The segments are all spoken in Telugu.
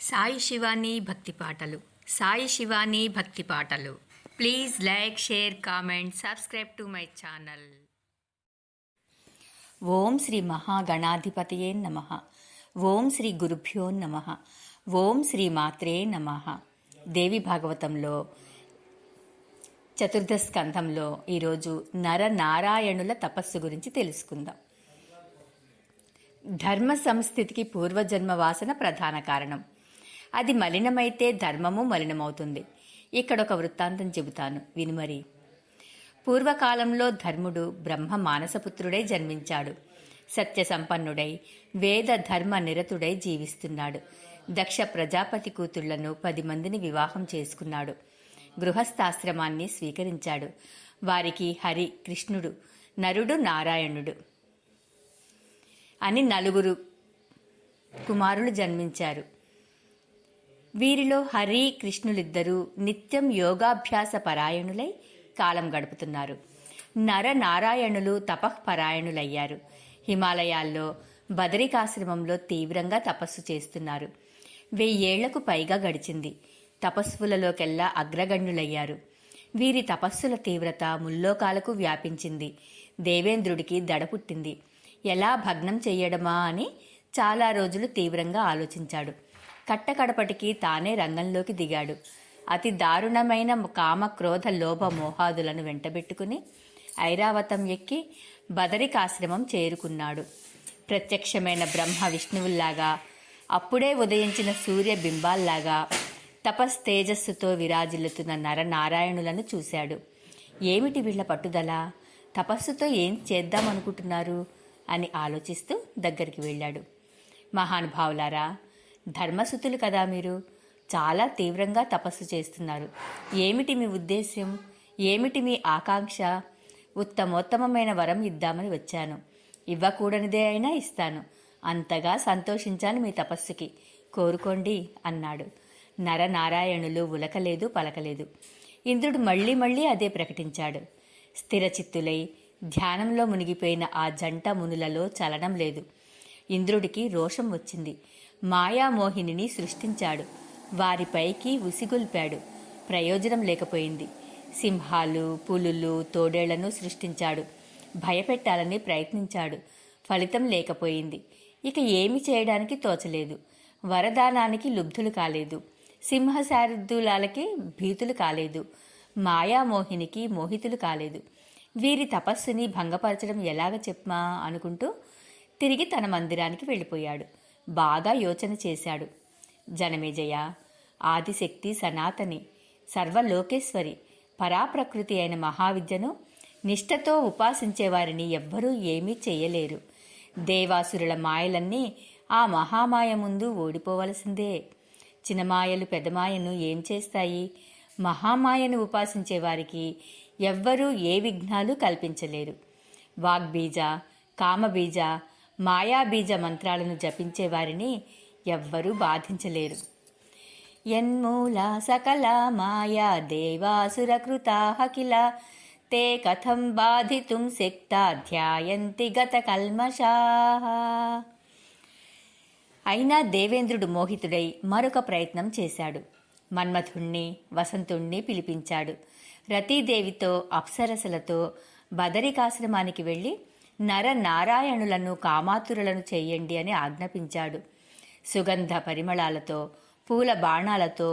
సాయి శివాని భక్తి పాటలు. సాయి శివాని భక్తి పాటలు. Please like, share, comment, subscribe to my channel. ఓం శ్రీ మహాగణాధిపతయే నమః. ఓం శ్రీ గురుభ్యో నమః. ఓం శ్రీ మాత్రే నమః. దేవి భాగవతంలో చతుర్థ స్కంధంలో ఈరోజు నరనారాయణుల తపస్సు గురించి తెలుసుకుందాం. ధర్మ సంస్థితికి పూర్వజన్మ వాసన ప్రధాన కారణం. అది మలినమైతే ధర్మము మలినమవుతుంది. ఇక్కడ ఒక వృత్తాంతం చెబుతాను వినుమరి. పూర్వకాలంలో ధర్ముడు బ్రహ్మ మానసపుత్రుడై జన్మించాడు. సత్య సంపన్నుడై వేద ధర్మ నిరతుడై జీవిస్తున్నాడు. దక్ష ప్రజాపతి కూతుళ్లను 10 మందిని వివాహం చేసుకున్నాడు. గృహస్థాశ్రమాన్ని స్వీకరించాడు. వారికి హరి, కృష్ణుడు, నరుడు, నారాయణుడు అని 4 కుమారులు జన్మించారు. వీరిలో హరి, కృష్ణులిద్దరూ నిత్యం యోగాభ్యాస పరాయణులై కాలం గడుపుతున్నారు. నరనారాయణులు తపఃపరాయణులయ్యారు. హిమాలయాల్లో బదరికాశ్రమంలో తీవ్రంగా తపస్సు చేస్తున్నారు. 1000 ఏళ్లకు పైగా గడిచింది. తపస్సులలోకెల్లా అగ్రగణ్యులయ్యారు. వీరి తపస్సుల తీవ్రత ముల్లోకాలకు వ్యాపించింది. దేవేంద్రుడికి దడ పుట్టింది. ఎలా భగ్నం చెయ్యడమా అని చాలా రోజులు తీవ్రంగా ఆలోచించాడు. కట్టకడపటికి తానే రంగంలోకి దిగాడు. అతి దారుణమైన కామ, క్రోధ, లోభ, మోహాదులను వెంటబెట్టుకుని ఐరావతం ఎక్కి బదరికాశ్రమం చేరుకున్నాడు. ప్రత్యక్షమైన బ్రహ్మ విష్ణువుల్లాగా, అప్పుడే ఉదయించిన సూర్య బింబాల్లాగా తపస్తేజస్సుతో విరాజిల్లుతున్న నరనారాయణులను చూశాడు. ఏమిటి వీళ్ల పట్టుదల? తపస్సుతో ఏం చేద్దామనుకుంటున్నారు అని ఆలోచిస్తూ దగ్గరికి వెళ్ళాడు. మహానుభావులారా, ధర్మసుతులు కదా మీరు. చాలా తీవ్రంగా తపస్సు చేస్తున్నారు. ఏమిటి మీ ఉద్దేశ్యం? ఏమిటి మీ ఆకాంక్ష? ఉత్తమోత్తమమైన వరం ఇద్దామని వచ్చాను. ఇవ్వకూడనిదే అయినా ఇస్తాను. అంతగా సంతోషించాను మీ తపస్సుకి. కోరుకోండి అన్నాడు. నరనారాయణులు ఉలకలేదు, పలకలేదు. ఇంద్రుడు మళ్లీ మళ్లీ అదే ప్రకటించాడు. స్థిరచిత్తులై ధ్యానంలో మునిగిపోయిన ఆ జంట మునులలో చలనం లేదు. ఇంద్రుడికి రోషం వచ్చింది. మాయామోహినిని సృష్టించాడు. వారిపైకి ఉసిగొల్పాడు. ప్రయోజనం లేకపోయింది. సింహాలు, పులులు, తోడేళ్లను సృష్టించాడు. భయపెట్టాలని ప్రయత్నించాడు. ఫలితం లేకపోయింది. ఇక ఏమి చేయడానికి తోచలేదు. వరదానానికి లుబ్ధులు కాలేదు. సింహశార్దూలాలకి భీతులు కాలేదు. మాయామోహినికి మోహితులు కాలేదు. వీరి తపస్సుని భంగపరచడం ఎలాగ చెప్పమా అనుకుంటూ తిరిగి తన మందిరానికి వెళ్ళిపోయాడు. బాగా యోచన చేశాడు. జనమేజయ, ఆదిశక్తి సనాతని, సర్వలోకేశ్వరి, పరాప్రకృతి అయిన మహావిద్యను నిష్ఠతో ఉపాసించేవారిని ఎవ్వరూ ఏమీ చెయ్యలేరు. దేవాసురుల మాయలన్నీ ఆ మహామాయ ముందు ఓడిపోవలసిందే. చిన్నమాయలు పెదమాయను ఏం చేస్తాయి? మహామాయను ఉపాసించే వారికి ఎవ్వరూ ఏ విఘ్నాలు కల్పించలేరు. వాగ్బీజ, కామబీజ, మాయాబీజ మంత్రాలను జపించే వారిని ఎవ్వరూ బాధించలేరు. యన్మూల సకల మాయా దేవాసురకృతాః కిల తే కథం బాధితుం శక్తా ధ్యాయంతి గత కల్మషాః. అయినా దేవేంద్రుడు మోహితుడై మరొక ప్రయత్నం చేశాడు. మన్మథుణ్ణి, వసంతుణ్ణి పిలిపించాడు. రతీదేవితో, అప్సరసలతో బదరికాశ్రమానికి వెళ్ళి నరనారాయణులను కామాతురులను చెయ్యండి అని ఆజ్ఞాపించాడు. సుగంధ పరిమళాలతో, పూల బాణాలతో,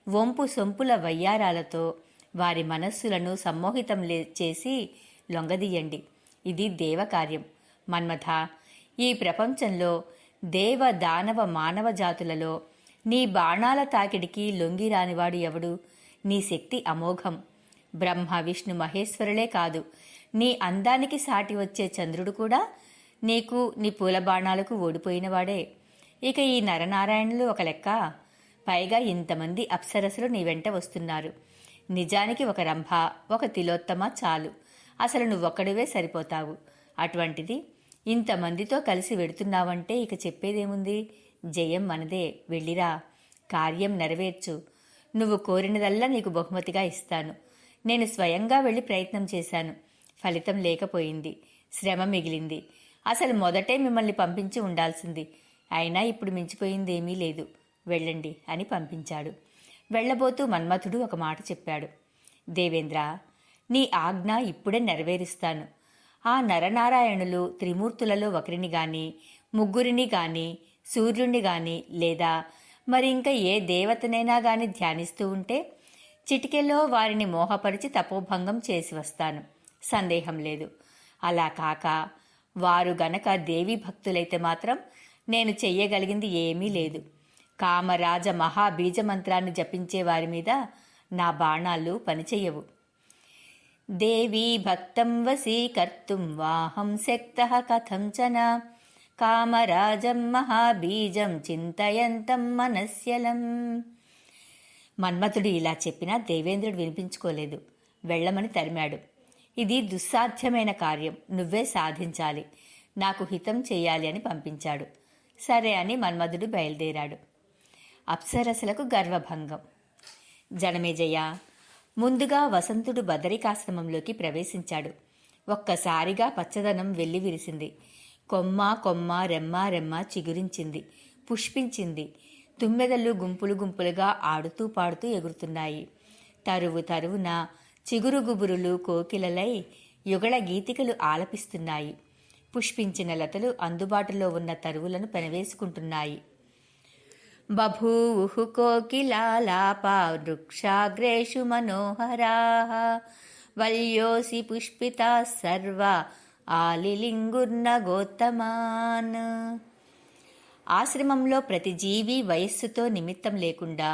వంపు సొంపుల వయ్యారాలతో వారి మనస్సులను సమ్మోహితం చేసి లొంగదీయండి. ఇది దేవకార్యం. మన్మథ, ఈ ప్రపంచంలో దేవ, దానవ, మానవ జాతులలో నీ బాణాల తాకిడికి లొంగిరానివాడు ఎవడు? నీ శక్తి అమోఘం. బ్రహ్మ, విష్ణు, మహేశ్వరులే కాదు, నీ అందానికి సాటి వచ్చే చంద్రుడు కూడా నీకు, నీ పూల బాణాలకు ఓడిపోయినవాడే. ఇక ఈ నరనారాయణులు ఒక లెక్క. పైగా ఇంతమంది అప్సరసులు నీ వెంట వస్తున్నారు. నిజానికి ఒక రంభ, ఒక తిలోత్తమ చాలు. అసలు నువ్వొక్కడివే సరిపోతావు. అటువంటిది ఇంతమందితో కలిసి వెడుతున్నావంటే ఇక చెప్పేదేముంది? జయం మనదే. వెళ్ళిరా, కార్యం నెరవేర్చు. నువ్వు కోరినదల్లా నీకు బహుమతిగా ఇస్తాను. నేను స్వయంగా వెళ్ళి ప్రయత్నం చేశాను. ఫలితం లేకపోయింది. శ్రమ మిగిలింది. అసలు మొదటే మిమ్మల్ని పంపించి ఉండాల్సింది. అయినా ఇప్పుడు మించిపోయిందేమీ లేదు. వెళ్ళండి అని పంపించాడు. వెళ్ళబోతూ మన్మథుడు ఒక మాట చెప్పాడు. దేవేంద్ర, నీ ఆజ్ఞ ఇప్పుడే నెరవేరుస్తాను. ఆ నరనారాయణులు త్రిమూర్తులలో ఒకరిని గాని, ముగ్గురిని గాని, సూర్యుణ్ణి గాని లేదా మరి ఇంకా ఏ దేవతనైనా గాని ధ్యానిస్తూ ఉంటే చిటికెలో వారిని మోహపరిచి తపోభంగం చేసి వస్తాను. సందేహం లేదు. అలా కాక వారు గనక దేవీ భక్తులైతే మాత్రం నేను చెయ్యగలిగింది ఏమీ లేదు. కామరాజ మహాబీజమంత్రాన్ని జపించే వారి మీద నా బాణాలు పనిచెయ్యవు. దేవీ భక్తం వశీకర్తుం వాహం శక్తః కథంచన కామరాజం మహాబీజం చింతయంతం మనస్యలం. మన్మథుడు ఇలా చెప్పినా దేవేంద్రుడు వినిపించుకోలేదు. వెళ్ళమని తరిమాడు. ఇది దుస్సాధ్యమైన కార్యం, నువ్వే సాధించాలి, నాకు హితం చేయాలి అని పంపించాడు. సరే అని మన్మథుడు బయలుదేరాడు. అప్సరసలకు గర్వభంగం. జనమేజయ, ముందుగా వసంతుడు బదరికాశ్రమంలోకి ప్రవేశించాడు. ఒక్కసారిగా పచ్చదనం వెల్లి విరిసింది. కొమ్మ కొమ్మ, రెమ్మ రెమ్మ చిగురించింది, పుష్పించింది. తుమ్మెదలు గుంపులు గుంపులుగా ఆడుతూ పాడుతూ ఎగురుతున్నాయి. తరువు తరువున చిగురు గుబురులు కోకిలలై యుగళ గీతికలు ఆలపిస్తున్నాయి. పుష్పించిన లతలు అందుబాటులో ఉన్న తరువులను పెనవేసుకుంటున్నాయి. బభూవుః కోకిలాలాపా వృక్షాగ్రేషు మనోహరాః వల్యోసి పుష్పితాః సర్వా ఆలిలింగుర్న గోత్తమాన్. ఆశ్రమంలో ప్రతి జీవి వయస్సుతో నిమిత్తం లేకుండా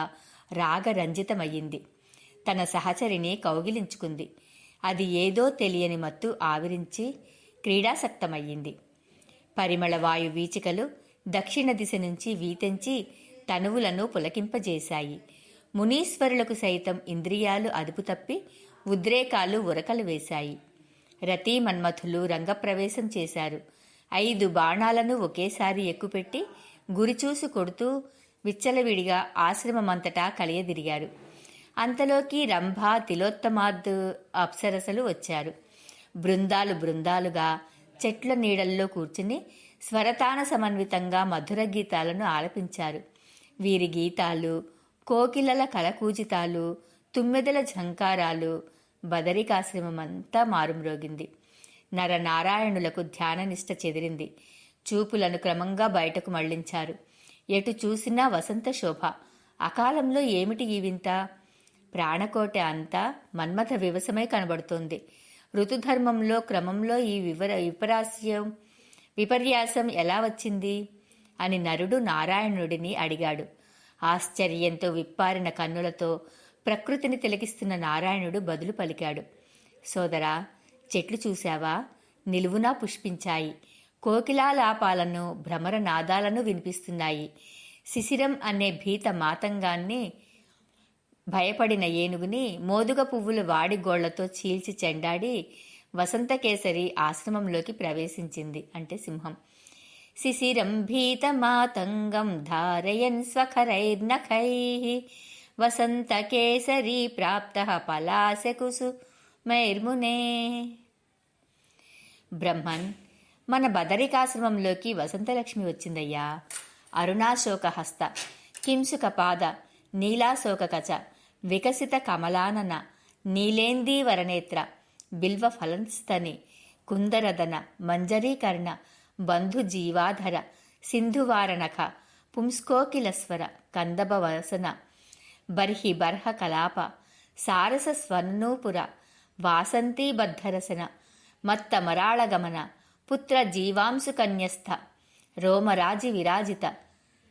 రాగరంజితమయ్యింది. తన సహచరిని కౌగిలించుకుంది. అది ఏదో తెలియని మత్తు ఆవరించి క్రీడాసక్తమయ్యింది. పరిమళవాయు వీచికలు దక్షిణ దిశ నుంచి వీతెంచి తనువులను పులకింపజేశాయి. మునీశ్వరులకు సైతం ఇంద్రియాలు అదుపు తప్పి ఉద్రేకాలు ఉరకలు వేశాయి. రతీ మన్మథులు రంగప్రవేశం చేశారు. 5 బాణాలను ఒకేసారి ఎక్కుపెట్టి గురిచూసి కొడుతూ విచ్చలవిడిగా ఆశ్రమమంతటా కలియదిరిగారు. అంతలోకి రంభ, తిలోత్తమాద్ అప్సరసలు వచ్చారు. బృందాలు బృందాలుగా చెట్ల నీడల్లో కూర్చుని స్వరతాన సమన్వితంగా మధుర గీతాలను ఆలపించారు. వీరి గీతాలు, కోకిలల కలకూజితాలు, తుమ్మెదల ఝంకారాలు బదరికాశ్రమమంతా మారుమ్రోగింది. నరనారాయణులకు ధ్యాననిష్ట చెదిరింది. చూపులను క్రమంగా బయటకు మళ్లించారు. ఎటు చూసినా వసంత శోభ. అకాలంలో ఏమిటి ఈ వింత? ప్రాణకోట అంతా మన్మథ వివసమై కనబడుతోంది. ఋతుధర్మంలో క్రమంలో ఈ విపర్యాసం ఎలా వచ్చింది అని నరుడు నారాయణుడిని అడిగాడు. ఆశ్చర్యంతో విప్పారిన కన్నులతో ప్రకృతిని తిలకిస్తున్న నారాయణుడు బదులు పలికాడు. సోదరా, చెట్లు చూశావా? నిలువునా పుష్పించాయి. కోకిలాలాపాలను, భ్రమర నాదాలను వినిపిస్తున్నాయి. శిశిరం అనే భీత మాతంగాన్ని, భయపడిన ఏనుగుని మోదుగ పువ్వుల వాడిగోళ్లతో చీల్చి చెండాడి వసంతకేసరి ఆశ్రమంలోకి ప్రవేశించింది. అంటే సింహం. శిశిరం భీతమాతంగం ధారయన్ స్వఖరైర్నఖైః వసంతకేసరీ ప్రాప్తః పలాశకుసుమైర్మునే. బ్రహ్మన్, మన బదరికాశ్రమంలోకి వసంతలక్ష్మి వచ్చిందయ్యా. అరుణాశోకహస్త, కింసుక పాద, నీలాశోకకచ, వికసిత కమలానన, నీలేందీవరనేత్ర, బిల్వ ఫలంస్తని, కుందరదన, మంజరీకర్ణ, బంధుజీవాధర, సింధువారణఖ, పుంస్కోకిలస్వర, కందభవసన, బర్హి బర్హ కలాప, సారస స్వర్ణూపుర, వాసంతీబద్ధరసన, మత్త మరాళగమన, పుత్ర జీవాంశుకన్యస్థ, రోమరాజి విరాజిత.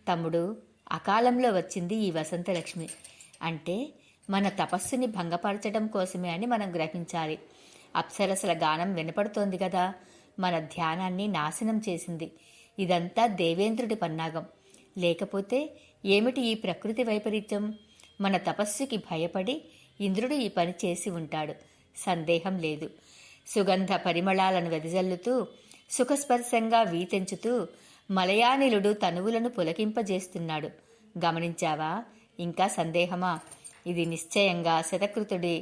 తమ్ముడు, అకాలంలో వచ్చింది ఈ వసంతలక్ష్మి. అంటే మన తపస్సుని భంగపరచడం కోసమే అని మనం గ్రహించాలి. అప్సరసల గానం వినపడుతోంది కదా, మన ధ్యానాన్ని నాశనం చేసింది. ఇదంతా దేవేంద్రుడి పన్నాగం. లేకపోతే ఏమిటి ఈ ప్రకృతి వైపరీత్యం? మన తపస్సుకి భయపడి ఇంద్రుడు ఈ పని చేసి ఉంటాడు, సందేహం లేదు. సుగంధ పరిమళాలను వెదజల్లుతూ, సుఖస్పర్శంగా వీతెంచుతూ మలయానిలుడు తనువులను పులకింపజేస్తున్నాడు. గమనించావా? ఇంకా సందేహమా? ఇది నిశ్చయంగా శతకృతుడి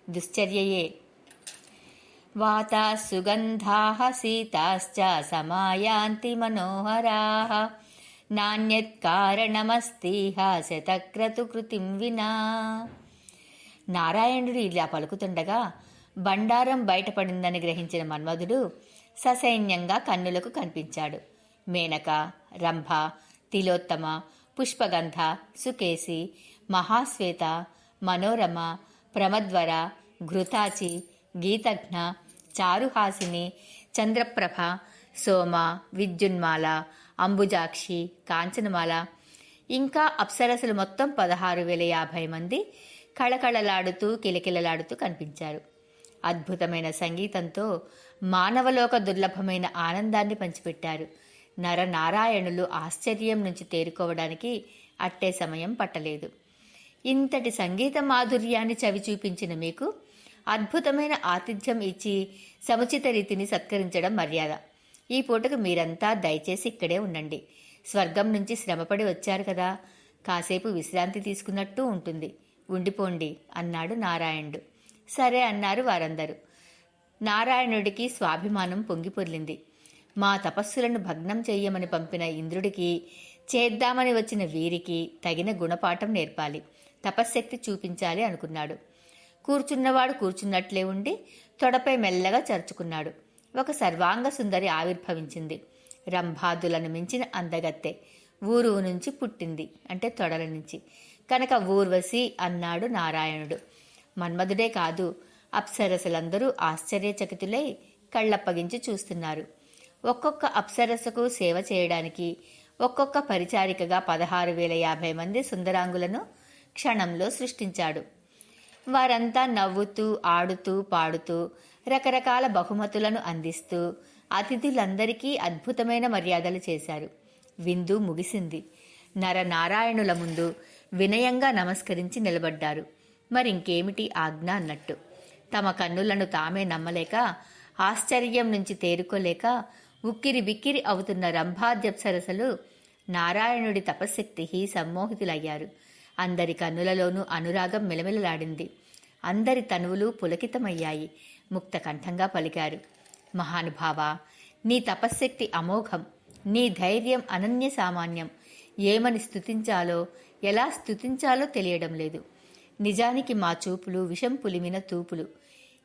దుశ్చర్యయే. వాతా సుగంధాః సీతాశ్చ సమాయాంతి మనోహరాః నాణ్యత్ కారణమస్తిహ శతక్రతుకృతిం వినా. నారాయణుడు ఇలా పలుకుతుండగా బండారం బయటపడిందని గ్రహించిన మన్మధుడు ససైన్యంగా కన్నులకు కనిపించాడు. మేనక, రంభ, తిలోత్తమ, పుష్పగంధ, సుకేసి, మహాశ్వేత, మనోరమ, ప్రమద్వర, ఘృతాచి, గీతఘ్న, చారుహాసిని, చంద్రప్రభ, సోమ, విద్యున్మాల, అంబుజాక్షి, కాంచనమాల, ఇంకా అప్సరసలు మొత్తం 16,050 మంది కళకళలాడుతూ కిలకిలలాడుతూ కనిపించారు. అద్భుతమైన సంగీతంతో మానవలోక దుర్లభమైన ఆనందాన్ని పంచిపెట్టారు. నరనారాయణులు ఆశ్చర్యం నుంచి తేరుకోవడానికి అట్టే సమయం పట్టలేదు. ఇంతటి సంగీత మాధుర్యాన్ని చవి చూపించిన మీకు అద్భుతమైన ఆతిథ్యం ఇచ్చి సముచిత రీతిని సత్కరించడం మర్యాద. ఈ పూటకు మీరంతా దయచేసి ఇక్కడే ఉండండి. స్వర్గం నుంచి శ్రమపడి వచ్చారు కదా, కాసేపు విశ్రాంతి తీసుకున్నట్టు ఉంటుంది, ఉండిపోండి అన్నాడు నారాయణుడు. సరే అన్నారు వారందరూ. నారాయణుడికి స్వాభిమానం పొంగిపొర్లింది. మా తపస్సులను భగ్నం చెయ్యమని పంపిన ఇంద్రుడికి, చేద్దామని వచ్చిన వీరికి తగిన గుణపాఠం నేర్పాలి, తపశ్శక్తి చూపించాలి అనుకున్నాడు. కూర్చున్నవాడు కూర్చున్నట్లే ఉండి తొడపై మెల్లగా చరుచుకున్నాడు. ఒక సర్వాంగ సుందరి ఆవిర్భవించింది. రంభాదులను మించిన అందగత్తె ఊరు నుంచి పుట్టింది, అంటే తొడల నుంచి. కనుక ఊర్వశి అన్నాడు నారాయణుడు. మన్మధుడే కాదు, అప్సరసలందరూ ఆశ్చర్యచకితులై కళ్ళప్పగించి చూస్తున్నారు. ఒక్కొక్క అప్సరసకు సేవ చేయడానికి ఒక్కొక్క పరిచారికగా 16,050 మంది సుందరాంగులను క్షణంలో సృష్టించాడు. వారంతా నవ్వుతూ, ఆడుతూ, పాడుతూ, రకరకాల బహుమతులను అందిస్తూ అతిథులందరికీ అద్భుతమైన మర్యాదలు చేశారు. విందు ముగిసింది. నరనారాయణుల ముందు వినయంగా నమస్కరించి నిలబడ్డారు. మరింకేమిటి ఆజ్ఞ అన్నట్టు. తమ కన్నులను తామే నమ్మలేక, ఆశ్చర్యం నుంచి తేరుకోలేక ఉక్కిరి బిక్కిరి అవుతున్న రంభాద్యప్సరసలు నారాయణుడి తపశ్శక్తికి సమ్మోహితులయ్యారు. అందరి కన్నులలోనూ అనురాగం మెలమెలలాడింది. అందరి తనువులు పులకితమయ్యాయి. ముక్త కంఠంగా పలికారు. మహానుభావ, నీ తపశ్శక్తి అమోఘం, నీ ధైర్యం అనన్య సామాన్యం. ఏమని స్తుతించాలో, ఎలా స్తుతించాలో తెలియడం లేదు. నిజానికి మా చూపులు విషం పులిమిన తూపులు.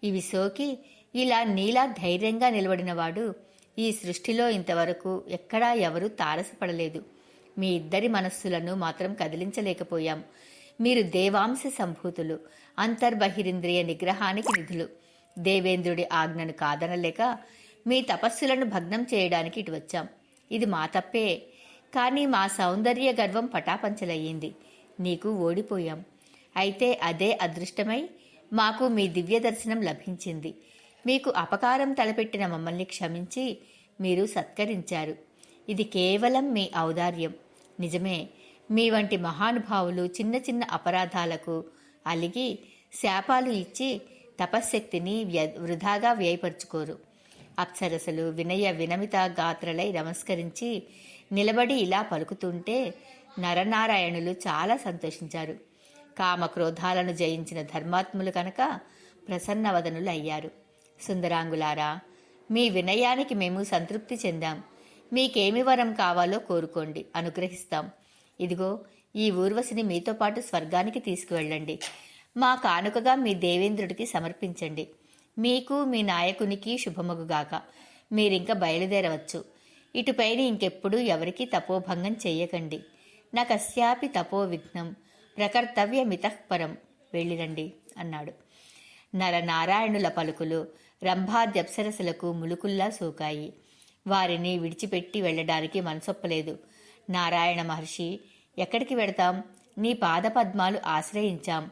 ఇవి సోకి ఇలా నీలా ధైర్యంగా నిలబడినవాడు ఈ సృష్టిలో ఇంతవరకు ఎక్కడా ఎవరూ తారసపడలేదు. మీ ఇద్దరి మనస్సులను మాత్రం కదిలించలేకపోయాం. మీరు దేవాంశ సంభూతులు, అంతర్బహిరింద్రియ నిగ్రహానికి నిధులు. దేవేంద్రుడి ఆజ్ఞను కాదనలేక మీ తపస్సులను భగ్నం చేయడానికి ఇటు వచ్చాం. ఇది మా తప్పే. కానీ మా సౌందర్య గర్వం పటాపంచలయ్యింది. నీకు ఓడిపోయాం. అయితే అదే అదృష్టమై మాకు మీ దివ్య దర్శనం లభించింది. మీకు అపకారం తలపెట్టిన మమ్మల్ని క్షమించి మీరు సత్కరించారు. ఇది కేవలం మీ ఔదార్యం. నిజమే, మీ వంటి మహానుభావులు చిన్న చిన్న అపరాధాలకు అలిగి శాపాలు ఇచ్చి తపశ్శక్తిని వృధాగా వ్యయపరుచుకోరు. అప్సరసలు వినయ వినమిత గాత్రలై నమస్కరించి నిలబడి ఇలా పలుకుతుంటే నరనారాయణులు చాలా సంతోషించారు. కామక్రోధాలను జయించిన ధర్మాత్ములు కనుక ప్రసన్నవదనులు అయ్యారు. సుందరాంగులారా, మీ వినయానికి మేము సంతృప్తి చెందాం. మీకేమి వరం కావాలో కోరుకోండి, అనుగ్రహిస్తాం. ఇదిగో ఈ ఊర్వశిని మీతో పాటు స్వర్గానికి తీసుకువెళ్ళండి. మా కానుకగా మీ దేవేంద్రుడికి సమర్పించండి. మీకు మీ నాయకునికి శుభమగుగాక. మీరింక బయలుదేరవచ్చు. ఇటుపైన ఇంకెప్పుడూ ఎవరికీ తపోభంగం చెయ్యకండి. నా కస్యాపి తపో విఘ్నం ప్రకర్తవ్యమితఃపరం. వెళ్ళిరండి అన్నాడు. నరనారాయణుల పలుకులు రంభాద్యప్సరసలకు ములుకుల్లా సోకాయి. వారిని విడిచిపెట్టి వెళ్ళడానికి మనసొప్పలేదు. నారాయణ మహర్షి, ఎక్కడికి వెడతాం? నీ పాదపద్మాలు ఆశ్రయించాం.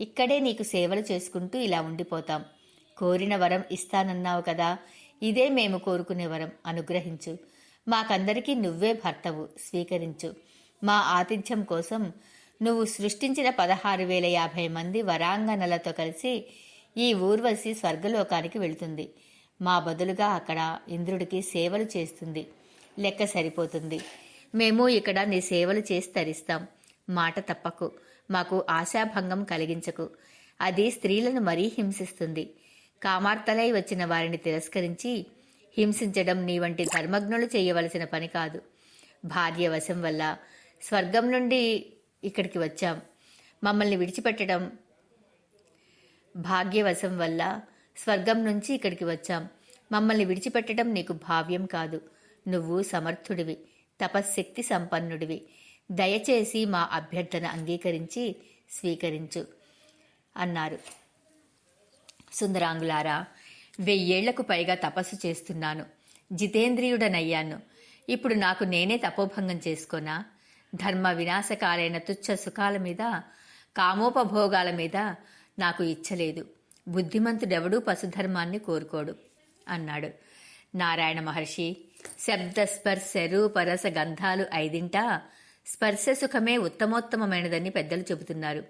ఇక్కడే నీకు సేవలు చేసుకుంటూ ఇలా ఉండిపోతాం. కోరిన వరం ఇస్తానన్నావు కదా, ఇదే మేము కోరుకునే వరం. అనుగ్రహించు. మాకందరికీ నువ్వే భర్తవు, స్వీకరించు. మా ఆతిథ్యం కోసం నువ్వు సృష్టించిన 16,050 మంది వరాంగనలతో కలిసి ఈ ఊర్వశి స్వర్గలోకానికి వెళుతుంది. మా బదులుగా అక్కడ ఇంద్రుడికి సేవలు చేస్తుంది. లెక్క సరిపోతుంది. మేము ఇక్కడ నీ సేవలు చేసి తరిస్తాం. మాట తప్పకు. మాకు ఆశాభంగం కలిగించకు. అది స్త్రీలను మరీ హింసిస్తుంది. కామార్తలై వచ్చిన వారిని తిరస్కరించి హింసించడం నీ వంటి ధర్మజ్ఞులు చేయవలసిన పని కాదు. భార్య వశం వల్ల స్వర్గం నుండి ఇక్కడికి వచ్చాం. మమ్మల్ని విడిచిపెట్టడం భాగ్యవశం వల్ల స్వర్గం నుంచి ఇక్కడికి వచ్చాం. మమ్మల్ని విడిచిపెట్టడం నీకు భావ్యం కాదు. నువ్వు సమర్థుడివి, తపశ్శక్తి సంపన్నుడివి. దయచేసి మా అభ్యర్థన అంగీకరించి స్వీకరించు అన్నారు. సుందరాంగులారా, 1000 ఏళ్లకు పైగా తపస్సు చేస్తున్నాను. జితేంద్రియుడనయ్యాను. ఇప్పుడు నాకు నేనే తపోభంగం చేసుకోనా? ధర్మ వినాశకాలైన తుచ్చ సుఖాల మీద, కామోపభోగాల మీద నాకు ఇచ్చలేదు. బుద్ధిమంతుడెవడూ పశుధర్మాన్ని కోరుకోడు అన్నాడు. నారాయణ మహర్షి, శబ్ద స్పర్శ రూపరస గంధాలు 5 స్పర్శ సుఖమే ఉత్తమోత్తమైనదని పెద్దలు చెబుతున్నారు.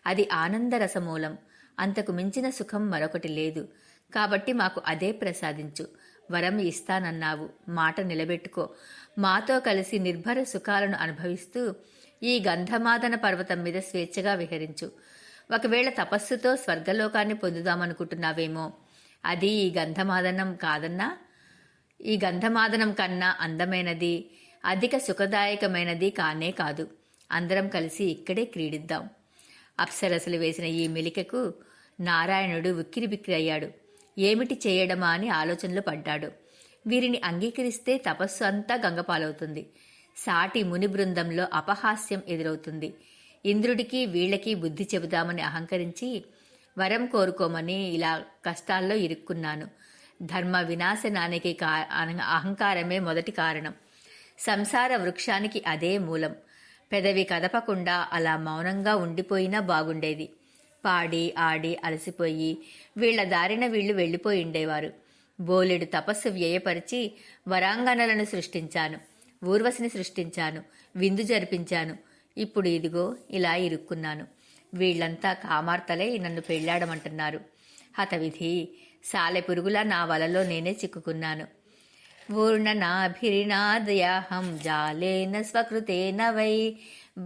అది ఆనందరసమూలం. అంతకు మించిన సుఖం మరొకటి లేదు. కాబట్టి మాకు అదే ప్రసాదించు. వరం ఇస్తానన్నావు, మాట నిలబెట్టుకో. మాతో కలిసి నిర్భర సుఖాలను అనుభవిస్తూ ఈ గంధమాదన పర్వతం మీద స్వేచ్ఛగా విహరించు. ఒకవేళ తపస్సుతో స్వర్గలోకాన్ని పొందుదామనుకుంటున్నావేమో, అది ఈ గంధమాదనం కన్నా అందమైనది, అధిక సుఖదాయకమైనది కానే కాదు. అందరం కలిసి ఇక్కడే క్రీడిద్దాం. అప్సరసలు వేసిన ఈ మెలికకు నారాయణుడు ఉక్కిరిబిక్కిరి అయ్యాడు. ఏమిటి చేయడమా అని ఆలోచనలో పడ్డాడు. వీరిని అంగీకరిస్తే తపస్సు అంతా గంగపాలవుతుంది. సాటి ముని బృందంలో అపహాస్యం ఎదురవుతుంది. ఇంద్రుడికి వీళ్లకి బుద్ధి చెబుదామని అహంకరించి వరం కోరుకోమని ఇలా కష్టాల్లో ఇరుక్కున్నాను. ధర్మ వినాశనానికి అహంకారమే మొదటి కారణం. సంసార వృక్షానికి అదే మూలం. పెదవి కదపకుండా అలా మౌనంగా ఉండిపోయినా బాగుండేది. పాడి ఆడి అలసిపోయి వీళ్ల దారిన వీళ్లు వెళ్ళిపోయిండేవారు. బోలెడు తపస్సు వ్యయపరిచి వరాంగనలను సృష్టించాను, ఊర్వశిని సృష్టించాను, విందు జరిపించాను. ఇప్పుడు ఇదిగో ఇలా ఇరుక్కున్నాను. వీళ్లంతా కామార్తలై నన్ను పెళ్లాడమంటున్నారు. హతవిధి, సాలెపురుగులా నా వలలో నేనే చిక్కుకున్నాను. ఊర్ణనాభిరినాదయాహం జాలేన స్వకృతేన వై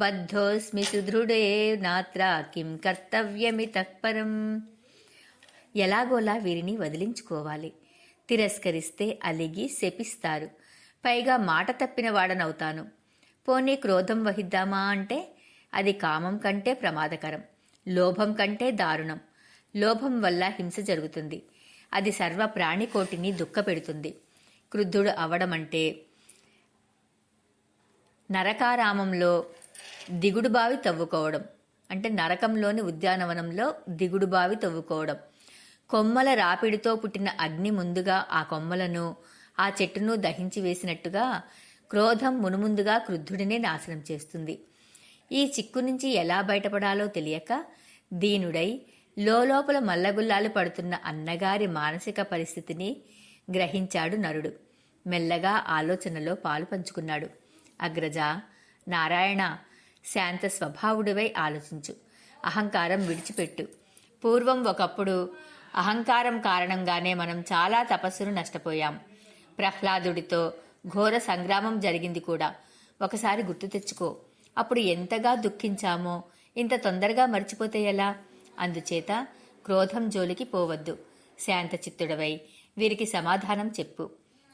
బద్ధోస్మి సుదృఢే నాత్ర కిం కర్తవ్యమితః పరం. ఎలాగోలా వీరిని వదిలించుకోవాలి. తిరస్కరిస్తే అలిగి శపిస్తారు. పైగా మాట తప్పిన వాడనవుతాను. పోనీ క్రోధం వహిద్దామా అంటే అది కామం కంటే ప్రమాదకరం, లోభం కంటే దారుణం. లోభం వల్ల హింస జరుగుతుంది. అది సర్వ ప్రాణికోటిని దుఃఖపెడుతుంది. క్రుద్ధుడు అవడమంటే నరకారామంలో దిగుడుబావి తవ్వుకోవడం, అంటే నరకంలోని ఉద్యానవనంలో దిగుడుబావి తవ్వుకోవడం. కొమ్మల రాపిడితో పుట్టిన అగ్ని ముందుగా ఆ కొమ్మలను, ఆ చెట్టును దహించి వేసినట్టుగా క్రోధం మునుముందుగా క్రుద్ధుడినే నాశనం చేస్తుంది. ఈ చిక్కు నుంచి ఎలా బయటపడాలో తెలియక దీనుడై లోపల మల్లగుల్లాలు పడుతున్న అన్నగారి మానసిక పరిస్థితిని గ్రహించాడు నరుడు. మెల్లగా ఆలోచనలో పాలు పంచుకున్నాడు. అగ్రజ, నారాయణ, శాంత స్వభావుడివై ఆలోచించు. అహంకారం విడిచిపెట్టు. పూర్వం ఒకప్పుడు అహంకారం కారణంగానే మనం చాలా తపస్సును నష్టపోయాం. ప్రహ్లాదుడితో ఘోర సంగ్రామం జరిగింది కూడా. ఒకసారి గుర్తు తెచ్చుకో. అప్పుడు ఎంతగా దుఃఖించామో ఇంత తొందరగా మర్చిపోతే ఎలా? అందుచేత క్రోధం జోలికి పోవద్దు. శాంత చిత్తుడవై వీరికి సమాధానం చెప్పు.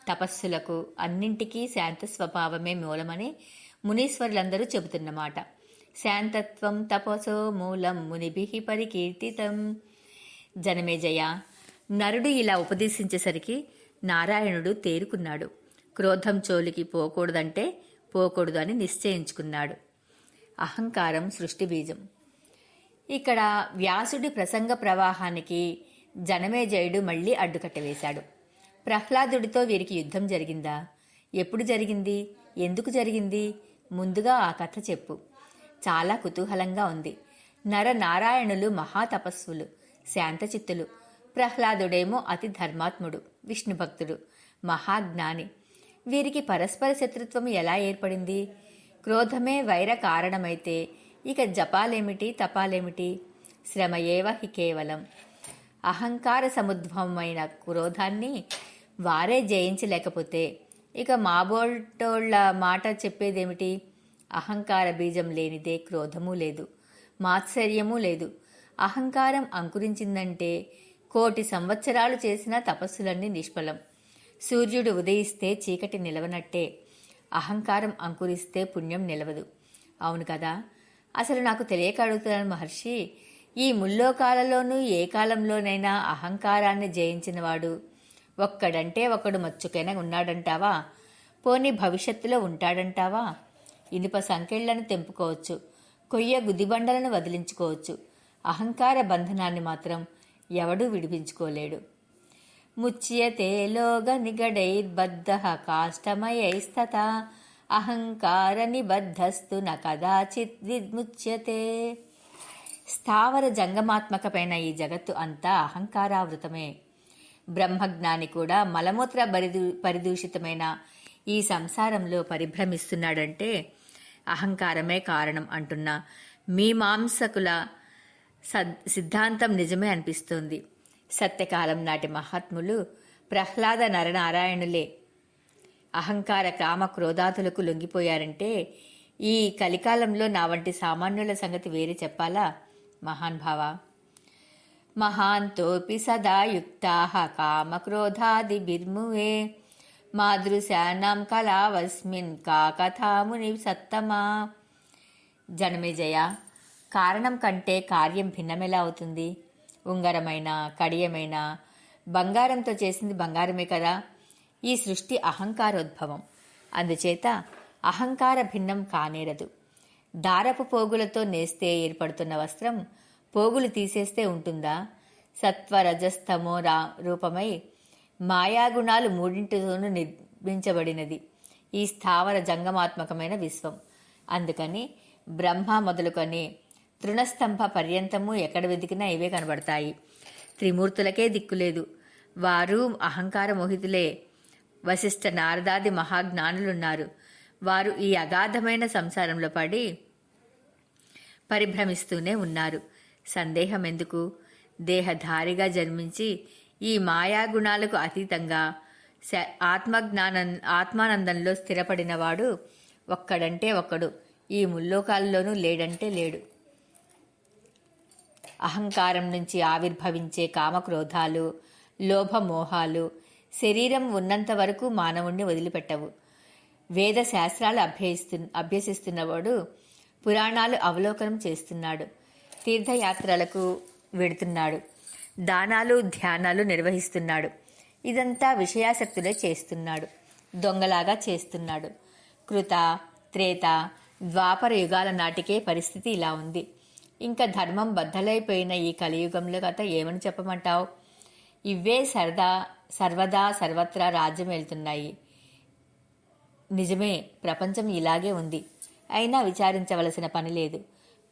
తపస్సులకు అన్నింటికీ శాంత స్వభావమే మూలమని మునీశ్వరులందరూ చెబుతున్నమాట. శాంతత్వం తపసో మూలం మునిభిః పరికీర్తితం. జనమేజయ, నరుడు ఇలా ఉపదేశించేసరికి నారాయణుడు తేరుకున్నాడు. క్రోధం జోలికి పోకూడదంటే పోకూడదు అని నిశ్చయించుకున్నాడు. అహంకారం సృష్టి బీజం. ఇక్కడ వ్యాసుడి ప్రసంగ ప్రవాహానికి జనమేజయుడు మళ్లీ అడ్డుకట్ట వేశాడు. ప్రహ్లాదుడితో వీరికి యుద్ధం జరిగిందా? ఎప్పుడు జరిగింది? ఎందుకు జరిగింది? ముందుగా ఆ కథ చెప్పు. చాలా కుతూహలంగా ఉంది. నరనారాయణులు మహాతపస్సులు, శాంతచిత్తులు. ప్రహ్లాదుడేమో అతి ధర్మాత్ముడు, విష్ణుభక్తుడు, మహాజ్ఞాని. వీరికి పరస్పర శత్రుత్వం ఎలా ఏర్పడింది? క్రోధమే వైర కారణమైతే ఇక జపాలేమిటి, తపాలేమిటి? శ్రమయేవ హి కేవలం. అహంకార సముద్భవమైన క్రోధాన్ని వారే జయించలేకపోతే ఇక మాబోల్టోళ్ల మాట చెప్పేదేమిటి? అహంకార బీజం లేనిదే క్రోధము లేదు, మాత్సర్యమూ లేదు. అహంకారం అంకురించిందంటే 1,000 సంవత్సరాలు చేసిన తపస్సులన్నీ నిష్ఫలం. సూర్యుడు ఉదయిస్తే చీకటి నిలవనట్టే. అహంకారం అంకురిస్తే పుణ్యం నిలవదు. అవును కదా. అసలు నాకు తెలియక అడుగుతున్నాను మహర్షి, ఈ ముల్లోకాలలోనూ ఏ కాలంలోనైనా అహంకారాన్ని జయించినవాడు ఒక్కడంటే ఒకడు మచ్చుకైనా ఉన్నాడంటావా? పోనీ భవిష్యత్తులో ఉంటాడంటావా? ఇనుప సంకెళ్లను తెంపుకోవచ్చు, కొయ్య గుదిబండలను వదిలించుకోవచ్చు, అహంకార బంధనాన్ని మాత్రం ఎవడూ విడిపించుకోలేడు. ముచ్యతే లోగ నిగడైర్బద్ధః కాష్టమయైస్తత అహంకార నిబద్ధస్తు న కదాచిత్ విముచ్యతే. స్థావర జంగమాత్మకమైన ఈ జగత్తు అంతా అహంకారావృతమే. బ్రహ్మజ్ఞాని కూడా మలమూత్ర పరిదూషితమైన ఈ సంసారంలో పరిభ్రమిస్తున్నాడంటే అహంకారమే కారణం అంటున్న మీమాంసకుల సిద్ధాంతం నిజమే అనిపిస్తోంది. సత్యకాలం నాటి మహాత్ములు ప్రహ్లాద నరనారాయణులే అహంకార కామ క్రోధాతులకు లొంగిపోయారంటే ఈ కలికాలంలో నా వంటి సామాన్యుల సంగతి వేరే చెప్పాలా మహాన్భావ. మహాంతోపి సదా యుక్తాః కామక్రోధాదిభిర్మువే మాదృశానాం కళావస్మిన్ కా కథాముని సత్తమా. జనమేజయ, కారణం కంటే కార్యం భిన్నమెలా అవుతుంది? ఉంగరమైన కడియమైన బంగారంతో చేసింది బంగారమే కదా. ఈ సృష్టి అహంకారోద్భవం. అందుచేత అహంకార భిన్నం కానేరదు. దారపు పోగులతో నేస్తే ఏర్పడుతున్న వస్త్రం పోగులు తీసేస్తే ఉంటుందా? సత్వరజస్తమో రూపమై మాయాగుణాలు మూడింటితోనూ నిర్మించబడినది ఈ స్థావర జంగమాత్మకమైన విశ్వం. అందుకని బ్రహ్మ మొదలుకొని తృణస్తంభ పర్యంతము ఎక్కడ వెతికినా ఇవే కనబడతాయి. త్రిమూర్తులకే దిక్కులేదు. వారు అహంకార మోహితులే. వశిష్ఠ నారదాది మహాజ్ఞానులున్నారు. వారు ఈ అగాధమైన సంసారంలో పడి పరిభ్రమిస్తూనే ఉన్నారు. సందేహం ఎందుకు? దేహధారిగా జన్మించి ఈ మాయాగుణాలకు అతీతంగా ఆత్మానందంలో స్థిరపడినవాడు ఒక్కడంటే ఒక్కడు ఈ ముల్లోకాల్లోనూ లేడంటే లేడు. అహంకారం నుంచి ఆవిర్భవించే కామక్రోధాలు, లోభమోహాలు శరీరం ఉన్నంత వరకు మానవుణ్ణి వదిలిపెట్టవు. వేద శాస్త్రాలు అభ్యసిస్తున్నవాడు పురాణాలు అవలోకనం చేస్తున్నాడు, తీర్థయాత్రలకు వెడుతున్నాడు, దానాలు ధ్యానాలు నిర్వహిస్తున్నాడు. ఇదంతా విషయాసక్తులే చేస్తున్నాడు, దొంగలాగా చేస్తున్నాడు. కృత, త్రేత, ద్వాపర యుగాల నాటికే పరిస్థితి ఇలా ఉంది. ఇంకా ధర్మం బద్దలైపోయిన ఈ కలియుగంలో కథ ఏమని చెప్పమంటావు? ఇవే సర్వదా సర్వత్రా రాజ్యం వెళ్తున్నాయి. నిజమే, ప్రపంచం ఇలాగే ఉంది. అయినా విచారించవలసిన పని లేదు.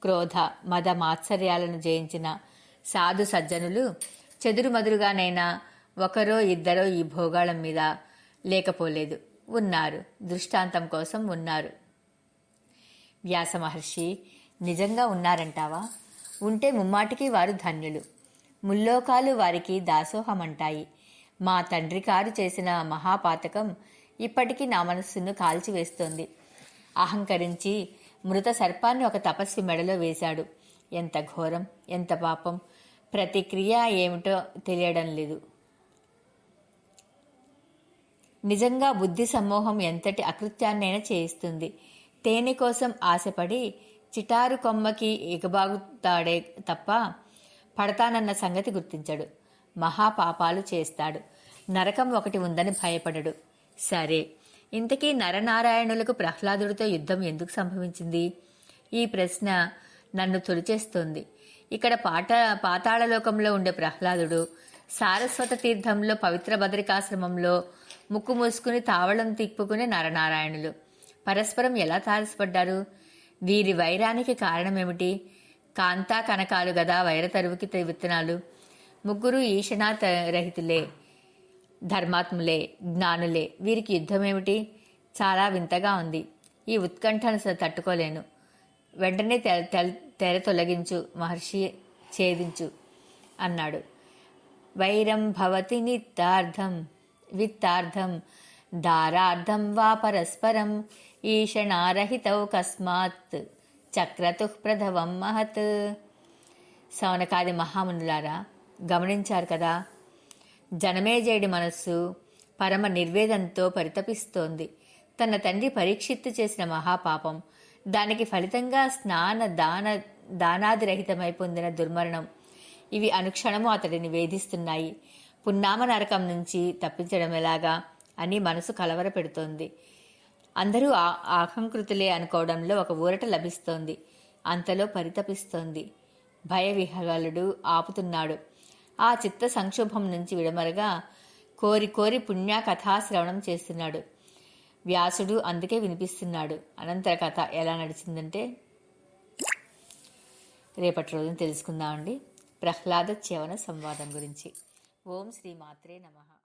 క్రోధ మద మాత్సర్యాలను జయించిన సాధు సజ్జనులు చెదురుమదురుగానైనా ఒకరో ఇద్దరో ఈ భోగాళం మీద లేకపోలేదు, ఉన్నారు. దృష్టాంతం కోసం ఉన్నారు. వ్యాస మహర్షి నిజంగా ఉన్నారంటావా? ఉంటే ముమ్మాటికి వారు ధన్యులు. ముల్లోకాలు వారికి దాసోహమంటాయి. మా తండ్రి కారు చేసిన మహాపాతకం ఇప్పటికీ నా మనస్సును కాల్చివేస్తోంది. అహంకరించి మృత సర్పాన్ని ఒక తపస్వి మెడలో వేశాడు. ఎంత ఘోరం, ఎంత పాపం! ప్రతిక్రియ ఏమిటో తెలియడం లేదు. నిజంగా బుద్ధి సమ్మోహం ఎంతటి అకృత్యాన్నైనా చేయిస్తుంది. తేనె కోసం ఆశపడి చిటారు కొమ్మకి ఎగబాగుతాడే తప్ప పడతానన్న సంగతి గుర్తించడు. మహాపాపాలు చేస్తాడు. నరకం ఒకటి ఉందని భయపడడు. సరే, ఇంతకీ నరనారాయణులకు ప్రహ్లాదుడితో యుద్ధం ఎందుకు సంభవించింది? ఈ ప్రశ్న నన్ను తొలిచేస్తోంది. ఇక్కడ పాతాళలోకంలో ఉండే ప్రహ్లాదుడు, సారస్వత తీర్థంలో పవిత్ర బదరికాశ్రమంలో ముక్కు మూసుకుని తావళం తిప్పుకునే నరనారాయణులు పరస్పరం ఎలా తారసపడ్డారు? వీరి వైరానికి కారణమేమిటి? కాంతా కనకాలు గదా వైరతరువుకి విత్తనాలు. ముగ్గురు ఈషణారహితులే, ధర్మాత్ములే, జ్ఞానులే. వీరికి యుద్ధమేమిటి? చాలా వింతగా ఉంది. ఈ ఉత్కంఠను తట్టుకోలేను. వెంటనే తెర తొలగించు మహర్షి, ఛేదించు అన్నాడు. వైరం భవతి నిత్తార్థం విత్తార్థం దారార్థం వా పరస్పరం ఈషణారహితౌ కస్మాత్ చక్రతుః ప్రధవం మహత్. సౌనకాది మహామునులారా, గమనించారు కదా, జనమేజయుడి మనస్సు పరమ నిర్వేదంతో పరితపిస్తోంది. తన తండ్రి పరీక్షిత్తు చేసిన మహాపాపం, దానికి ఫలితంగా దానాదిరహితమై పొందిన దుర్మరణం, ఇవి అనుక్షణము అతడిని వేధిస్తున్నాయి. పున్నామ నరకం నుంచి తప్పించడం ఎలాగా అని మనసు కలవర పెడుతోంది. అందరూ ఆకంకృతులే అనుకోవడంలో ఒక ఊరట లభిస్తోంది. అంతలో పరితపిస్తోంది. భయవిహగలుడు ఆపుతున్నాడు. ఆ చిత్త సంక్షోభం నుంచి విడమరగా కోరి కోరి పుణ్యకథాశ్రవణం చేస్తున్నాడు. వ్యాసుడు అందుకే వినిపిస్తున్నాడు. అనంతర కథ ఎలా నడిచిందంటే రేపటి రోజున తెలుసుకుందామండి. ప్రహ్లాద చ్యవన సంవాదం గురించి. ఓం శ్రీ మాత్రే నమః.